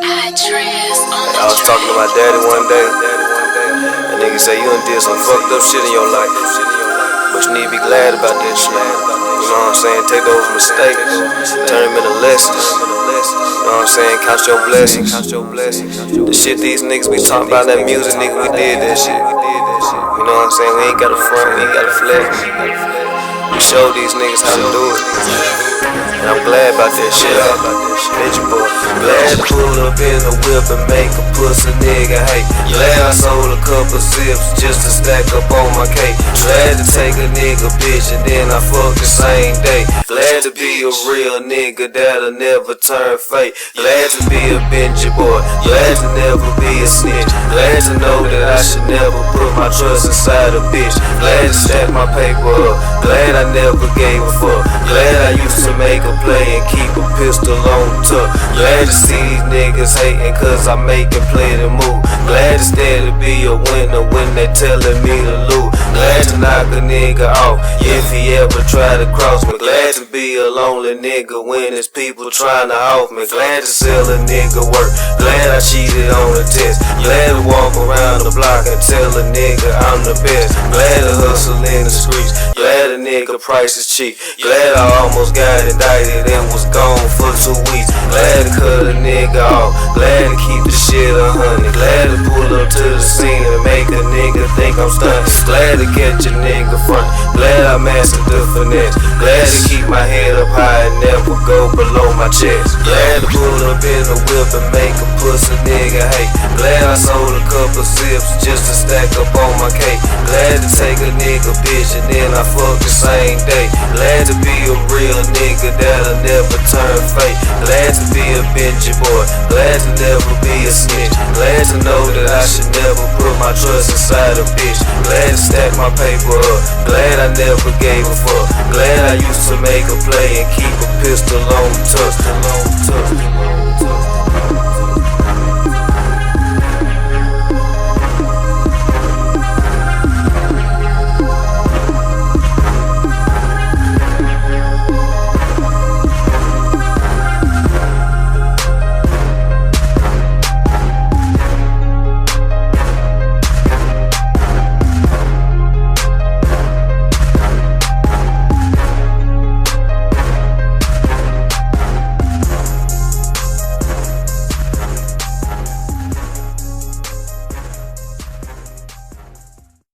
iTrez on the I was talking to my daddy one day. That nigga say you done did some fucked up shit in your life, but you need to be glad about that shit. You know what I'm saying? Take those mistakes, turn them into lessons. You know what I'm saying? Count your blessings. The shit these niggas be talking about, that music, nigga, we did that shit. You know what I'm saying? We ain't got a front, we ain't got a flex. We showed these niggas how to do it. And I'm glad about that shit. Bitch, boy. Glad to pull up in the whip and make a pussy nigga hate. Glad I sold a couple zips just to stack up on my cake. Glad to take a nigga bitch and then I fuck the same day. Glad to be a real nigga that'll never turn fake. Glad to be a Benji boy. Glad to never be a snitch. Glad to know that I should never put my trust inside a bitch. Glad to stack my paper up. Glad I never gave a fuck. Glad I used to make a play and keep a pistol on the tuck. Glad to see these niggas hating cause I make it play the move. Glad to stand to be a winner when they telling me to lose. Glad to knock a nigga off if he ever try to cross me. Glad to be a lonely nigga when there's people trying to off me. Glad to sell a nigga work. Glad I cheated on the test. Glad to walk around the block and tell a nigga I'm the best. Glad to hustle in the streets. Glad a nigga price is cheap. Glad I almost got indicted and was gone for 2 weeks. Glad to cut a nigga off. Glad to keep the shit 100. Glad to pull up to the scene and make a nigga think I'm stunting. Glad to catch a nigga front. Glad I mastered the finesse. Glad to keep my head up high and never go below my chest. Glad to pull up in the whip and make a pussy nigga hate. Glad I sold a couple zips just to stack up on my cake. Glad to take a nigga bitch and then I fuck the same day. Glad to be a real nigga that'll never turn fake. Glad to be a Benji boy. Glad to never be a snitch. Glad to know that I should never put my trust inside a bitch. Glad to stack my paper up. Glad I never gave a fuck. Glad I used to make a play and keep a pistol on the tuck.